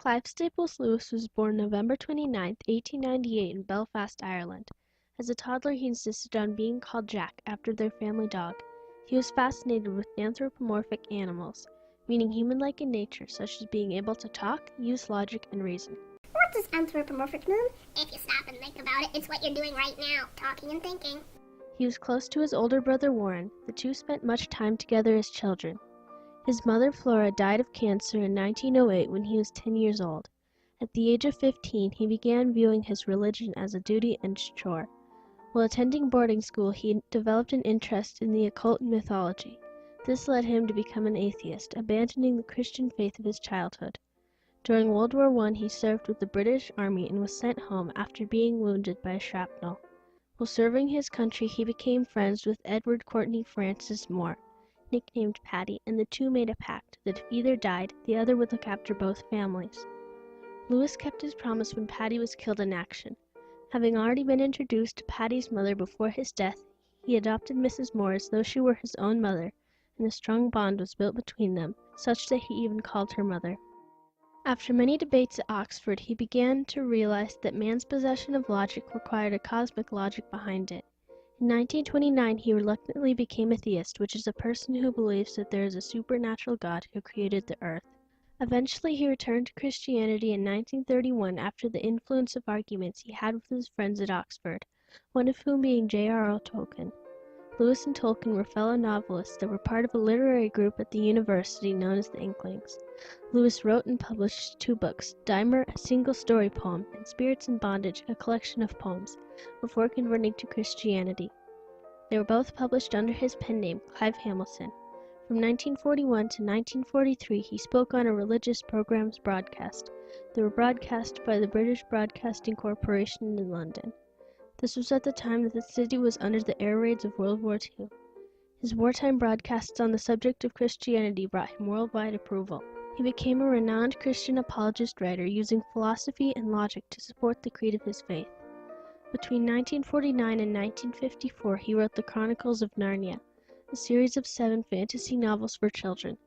Clive Staples Lewis was born November 29, 1898 in Belfast, Ireland. As a toddler, he insisted on being called Jack after their family dog. He was fascinated with anthropomorphic animals, meaning human-like in nature, such as being able to talk, use logic, and reason. What does anthropomorphic mean? If you stop and think about it, it's what you're doing right now, talking and thinking. He was close to his older brother Warren. The two spent much time together as children. His mother Flora died of cancer in 1908 when he was 10 years old. At the age of 15, he began viewing his religion as a duty and chore. While attending boarding school, he developed an interest in the occult and mythology. This led him to become an atheist, abandoning the Christian faith of his childhood. During World War I, he served with the British Army and was sent home after being wounded by shrapnel. While serving his country, he became friends with Edward Courtney Francis Moore, nicknamed Paddy, and the two made a pact that if either died, the other would look after both families. Lewis kept his promise when Paddy was killed in action. Having already been introduced to Paddy's mother before his death, he adopted Mrs. Moore as though she were his own mother, and a strong bond was built between them, such that he even called her mother. After many debates at Oxford, he began to realize that man's possession of logic required a cosmic logic behind it. In 1929, he reluctantly became a theist, which is a person who believes that there is a supernatural God who created the earth. Eventually, he returned to Christianity in 1931 after the influence of arguments he had with his friends at Oxford, one of whom being J.R.R. Tolkien. Lewis and Tolkien were fellow novelists that were part of a literary group at the university known as the Inklings. Lewis wrote and published 2 books, Dimer, a single-story poem, and Spirits in Bondage, a collection of poems, before converting to Christianity. They were both published under his pen name, Clive Hamilton. From 1941 to 1943, he spoke on a religious program's broadcast. They were broadcast by the British Broadcasting Corporation in London. This was at the time that the city was under the air raids of World War II. His wartime broadcasts on the subject of Christianity brought him worldwide approval. He became a renowned Christian apologist writer, using philosophy and logic to support the creed of his faith. Between 1949 and 1954, he wrote The Chronicles of Narnia, a series of 7 fantasy novels for children.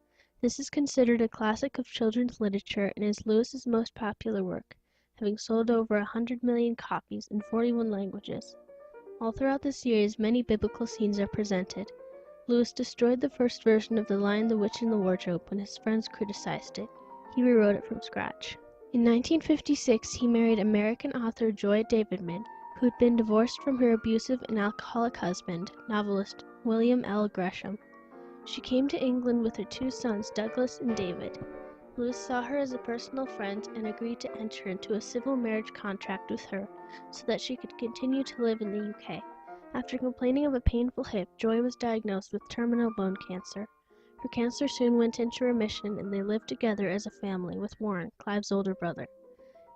This is considered a classic of children's literature and is Lewis's most popular work, having sold over 100 million copies in 41 languages. All throughout the series, many biblical scenes are presented. Lewis destroyed the first version of The Lion, the Witch, and the Wardrobe when his friends criticized it. He rewrote it from scratch. In 1956, he married American author Joy Davidman, who had been divorced from her abusive and alcoholic husband, novelist William L. Gresham. She came to England with her 2 sons, Douglas and David. Lewis saw her as a personal friend and agreed to enter into a civil marriage contract with her so that she could continue to live in the UK. After complaining of a painful hip, Joy was diagnosed with terminal bone cancer. Her cancer soon went into remission, and they lived together as a family with Warren, Clive's older brother.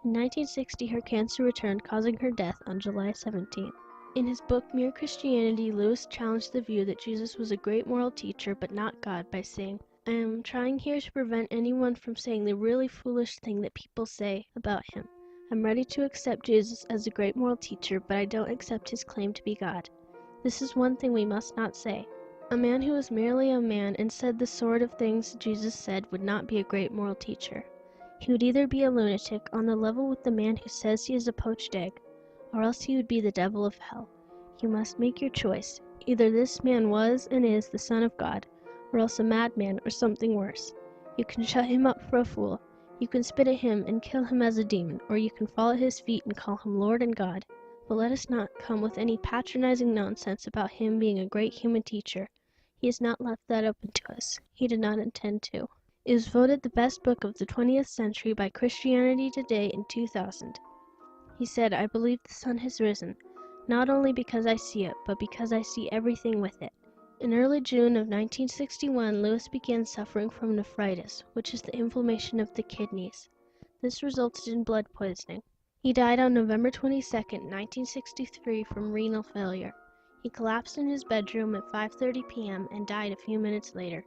In 1960, her cancer returned, causing her death on July 17th. In his book Mere Christianity, Lewis challenged the view that Jesus was a great moral teacher but not God by saying, "I am trying here to prevent anyone from saying the really foolish thing that people say about him. I'm ready to accept Jesus as a great moral teacher, but I don't accept his claim to be God. This is one thing we must not say. A man who was merely a man and said the sort of things Jesus said would not be a great moral teacher. He would either be a lunatic on the level with the man who says he is a poached egg, or else he would be the devil of hell. You must make your choice. Either this man was and is the Son of God, or else a madman or something worse. You can shut him up for a fool. You can spit at him and kill him as a demon, or you can fall at his feet and call him Lord and God. But let us not come with any patronizing nonsense about him being a great human teacher. He has not left that open to us. He did not intend to." It was voted the best book of the 20th century by Christianity Today in 2000. He said, "I believe the sun has risen, not only because I see it, but because I see everything with it." In early June of 1961, Lewis began suffering from nephritis, which is the inflammation of the kidneys. This resulted in blood poisoning. He died on November 22, 1963 from renal failure. He collapsed in his bedroom at 5:30 p.m. and died a few minutes later.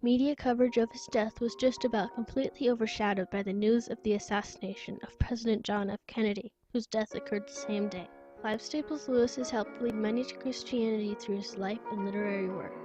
Media coverage of his death was just about completely overshadowed by the news of the assassination of President John F. Kennedy, whose death occurred the same day. Clive Staples Lewis has helped lead many to Christianity through his life and literary works.